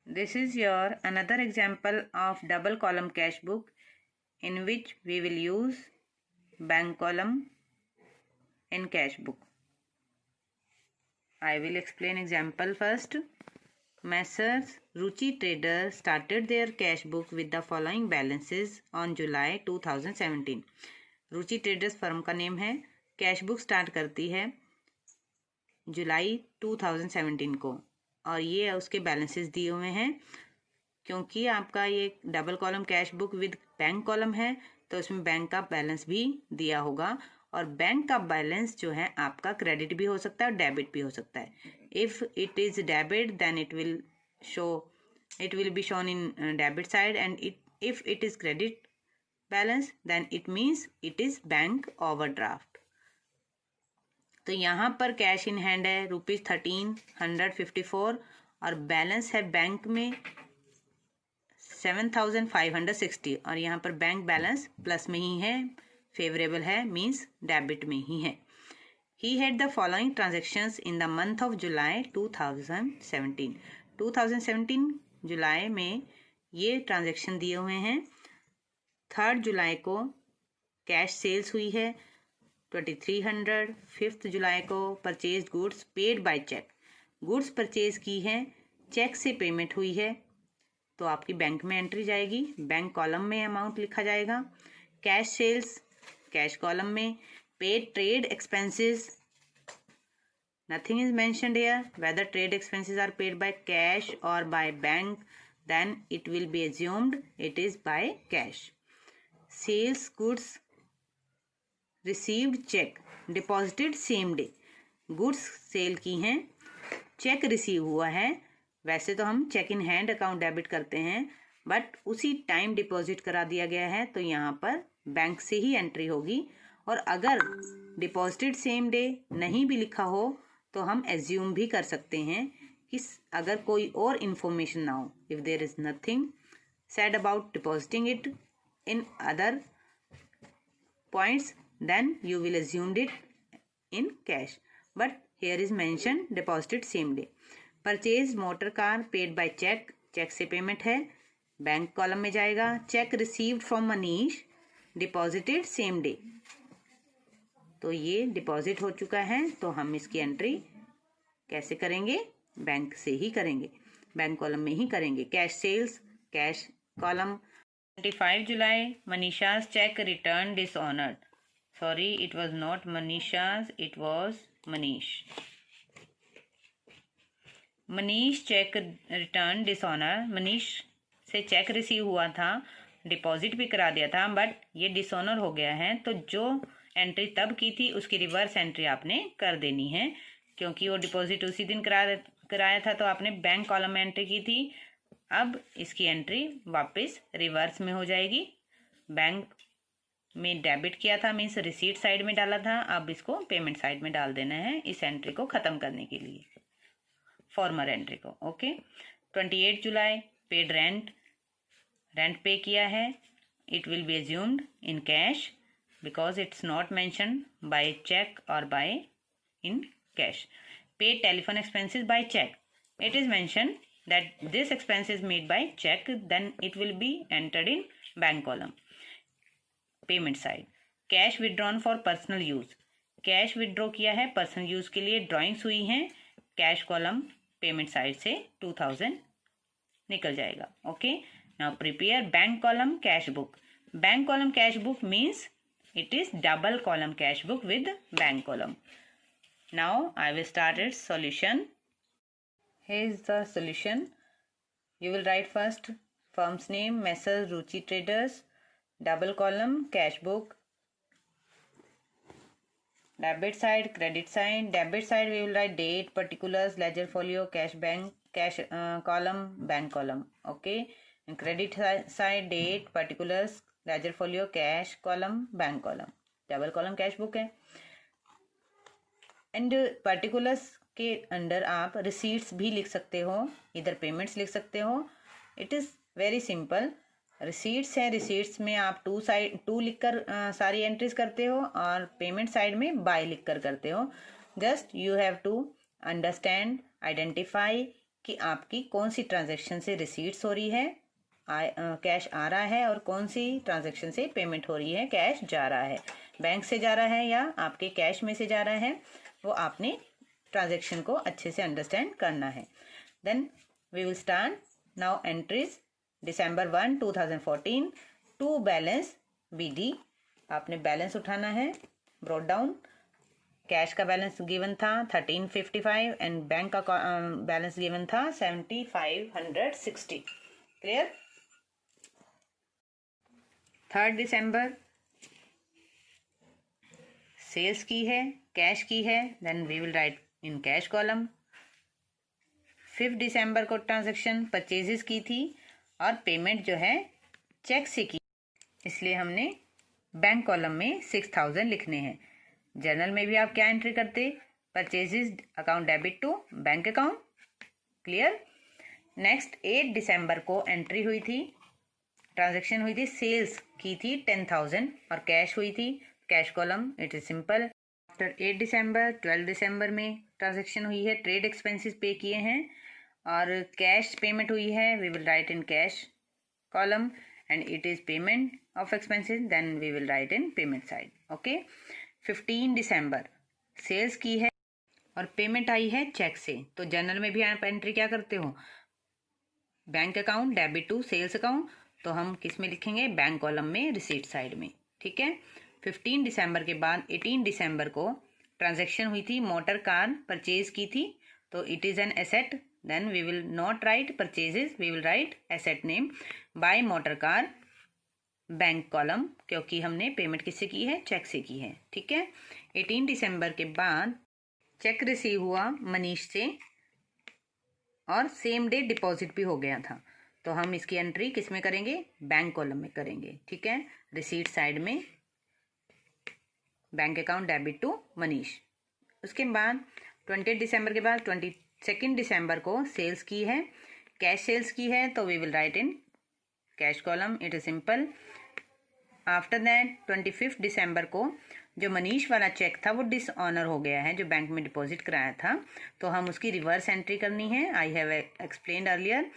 This is your another example of double column cash book in which we will use bank column in cash book. I will explain example first. Messrs. Ruchi Traders started their cash book with the following balances on July 2017. Ruchi Traders firm का name है. Cash book start करती है जुलाई 2017 को और ये उसके balances दिए हुए हैं. क्योंकि आपका ये double column cash book with bank column है तो इसमें बैंक का बैलेंस भी दिया होगा और बैंक का बैलेंस जो है आपका क्रेडिट भी हो सकता है और डेबिट भी हो सकता है. If it is debit then it will be shown in debit side and if it is credit balance then it means it is bank overdraft. तो यहाँ पर कैश इन हैंड है ₹1354 और बैलेंस है बैंक में 7560 और यहाँ पर बैंक बैलेंस प्लस में ही है, फेवरेबल है, मीन्स डेबिट में ही है. He had the following transactions in the month of July 2017. 2017 जुलाई में ये ट्रांजेक्शन दिए हुए हैं. 3 जुलाई को कैश सेल्स हुई है 2300. 5 जुलाई को purchase goods paid by cheque. Goods purchase की है, चेक से पेमेंट हुई है तो आपकी बैंक में एंट्री जाएगी, बैंक कॉलम में अमाउंट लिखा जाएगा. कैश सेल्स कैश कॉलम में. Paid trade expenses nothing is mentioned here whether trade expenses are paid by cash और by bank then it will be assumed it is by cash. Sales goods received cheque deposited same day. Goods sale की हैं, cheque receive हुआ है. वैसे तो हम cheque in hand account debit करते हैं बट उसी टाइम डिपॉजिट करा दिया गया है तो यहाँ पर बैंक से ही एंट्री होगी. और अगर डिपॉजिटेड सेम डे नहीं भी लिखा हो तो हम एज्यूम भी कर सकते हैं कि अगर कोई और इन्फॉर्मेशन ना हो, if there is nothing said about depositing it in other points then you will assumed it in cash but here is mentioned deposited same day. Purchase motor car paid by check. Cheque से payment है, bank column में जाएगा. Cheque received from Manish deposited same day. तो ये deposit हो चुका है तो हम इसकी एंट्री कैसे करेंगे? बैंक से ही करेंगे, बैंक कॉलम में ही करेंगे. Cash sales cash column. 25 जुलाई Manisha's check returned dishonored. Sorry, it was not Manisha's, it was Manish. Manish check return dishonor. Manish से चेक रिसीव हुआ था, डिपॉजिट भी करा दिया था बट ये डिसऑनर हो गया है तो जो एंट्री तब की थी उसकी रिवर्स एंट्री आपने कर देनी है. क्योंकि वो डिपॉजिट उसी दिन कराया था तो आपने बैंक कॉलम में एंट्री की थी. अब इसकी एंट्री वापस रिवर्स में हो जाएगी. बैंक में डेबिट किया था मीन्स रिसीट साइड में डाला था, अब इसको पेमेंट साइड में डाल देना है इस एंट्री को ख़त्म करने के लिए, फॉर्मर एंट्री को. ओके. 28 जुलाई पेड रेंट पे किया है. It will be assumed in cash because it's not mentioned by cheque और by in cash. Paid telephone expenses by cheque. It is mentioned that this expense is made by check then it will be entered in bank column payment side. Cash withdrawn for personal use. Cash withdraw किया है personal use के लिए, drawings हुई हैं, cash column payment side से 2000 निकल जाएगा. Okay. Now prepare bank column cash book. Bank column cash book means it is double column cash book with bank column. Now I will start it's solution. Here is the solution. You will write first firm's name Messrs. Ruchi Traders, double column cash book, debit side, credit side. Debit side we will write date, particulars, ledger folio, cash bank, cash column, bank column. Okay. And credit side date, particulars, ledger folio, cash column, bank column. Double column cash book है. And particulars के under आप receipts भी लिख सकते हो, इधर payments लिख सकते हो. It is very simple. Receipts है, रिसीट्स में आप टू लिखकर सारी एंट्रीज करते हो और पेमेंट साइड में बाय लिखकर करते हो. Just you have to understand, identify कि आपकी कौन सी ट्रांजैक्शन से रिसीट्स हो रही है, कैश आ रहा है, और कौन सी ट्रांजैक्शन से पेमेंट हो रही है, कैश जा रहा है, बैंक से जा रहा है या आपके कैश में से जा रहा है, वो आपने ट्रांजैक्शन को अच्छे से अंडरस्टैंड करना है। Then we will start now entries December 1, 2014 to balance BD। आपने बैलेंस उठाना है, ब्रॉट डाउन। कैश का बैलेंस गिवन था 1355 एंड बैंक का बैलेंस गिवन था 7560। क्लियर। 3 दिसंबर सेल्स की है, कैश की है, then we will write in cash column. 5 दिसंबर को ट्रांजैक्शन परचेजेस की थी और पेमेंट जो है चेक से की, इसलिए हमने बैंक कॉलम में 6000 लिखने हैं। जर्नल में भी आप क्या एंट्री करते, purchases account debit to bank account. Clear. Next 8 दिसंबर को एंट्री हुई थी, ट्रांजैक्शन हुई थी, सेल्स की थी 10,000 और कैश हुई थी, cash column. It is simple. After 8 दिसंबर 12 दिसंबर में ट्रांजैक्शन हुई है, ट्रेड एक्सपेंसेस पे किए हैं और कैश पेमेंट हुई है, we will write in cash column and it is payment of expenses, then we will write in payment side. Okay. 15 दिसंबर सेल्स की है और पेमेंट आई है चेक से, तो जर्नल में भी आप एंट्री क्या करते हो, bank account debit to sales account, तो हम किस में लिखेंगे, बैंक कॉलम में, रिसीट साइड में। ठीक है। 15 दिसंबर के बाद 18 दिसंबर को ट्रांजैक्शन हुई थी, मोटर कार परचेज की थी, तो it is an asset, then we will not write purchases, we will write asset name by motor car, bank column, क्योंकि हमने पेमेंट किससे की है, चेक से की है। ठीक है। 18 दिसंबर के बाद चेक रिसीव हुआ मनीष से और सेम डे डिपॉजिट भी हो गया था, तो हम इसकी एंट्री किस में करेंगे, बैंक कॉलम में करेंगे। ठीक है। रिसीट साइड में bank account debit to Manish. उसके बाद 20 दिसंबर के बाद 22 दिसंबर को सेल्स की है, कैश सेल्स की है, तो we will write in cash column. It is simple. After that 25 दिसंबर को जो मनीष वाला चेक था वो डिसऑनर हो गया है, जो बैंक में डिपॉजिट कराया था, तो हम उसकी रिवर्स एंट्री करनी है। I have explained earlier.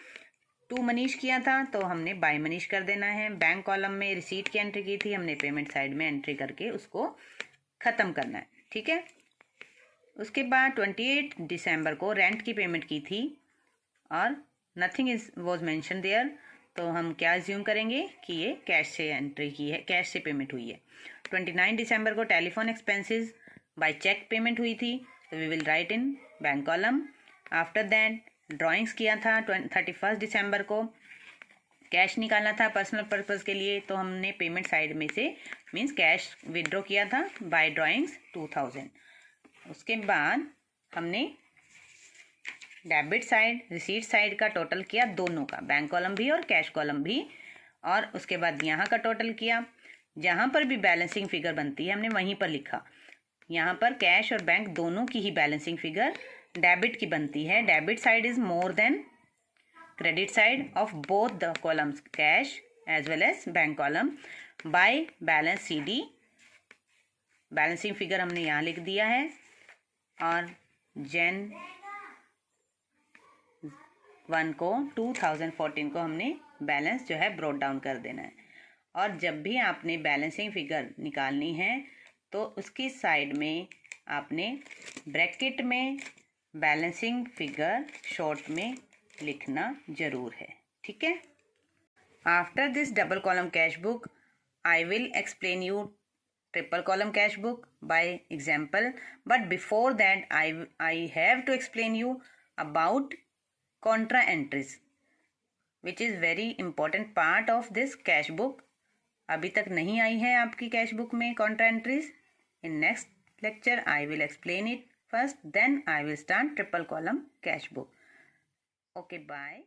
To Manish किया था तो हमने बाय मनीष कर देना है। बैंक कॉलम में रिसीट की एंट्री की थी, हमने पेमेंट साइड में एंट्री करके उसको ख़त्म करना है। ठीक है। उसके बाद 28 दिसंबर को रेंट की पेमेंट की थी और nothing is was mention there, तो हम क्या अज्यूम करेंगे कि ये कैश से एंट्री की है, कैश से पेमेंट हुई है। 29 दिसंबर को telephone expenses by cheque payment हुई थी, तो we will write in bank column. After that drawings किया था 31 दिसंबर को, कैश निकालना था पर्सनल पर्पस के लिए, तो हमने पेमेंट साइड में से मींस कैश विड्रॉ किया था बाय ड्राइंग्स 2000। उसके बाद हमने डेबिट साइड रिसीट साइड का टोटल किया, दोनों का, बैंक कॉलम भी और कैश कॉलम भी, और उसके बाद यहाँ का टोटल किया। जहाँ पर भी बैलेंसिंग फिगर बनती है हमने वहीं पर लिखा। यहाँ पर कैश और बैंक दोनों की ही बैलेंसिंग फिगर डेबिट की बनती है। Debit side is more than credit side of both the columns, cash as well as bank column, by balance CD। Balancing figure हमने यहाँ लिख दिया है और Jan 1 को 2014 को हमने बैलेंस जो है ब्रोट डाउन कर देना है। और जब भी आपने बैलेंसिंग फिगर निकालनी है तो उसकी साइड में आपने ब्रैकेट में बैलेंसिंग फिगर शॉर्ट में लिखना जरूर है। ठीक है। After this double column cash book I will explain you triple column cash book by example, but before that I have to explain you about contra entries which is very important part of this cash book। अभी तक नहीं आई है आपकी cash book में contra entries। in next lecture I will explain it first, then I will start triple column cash book। okay, bye।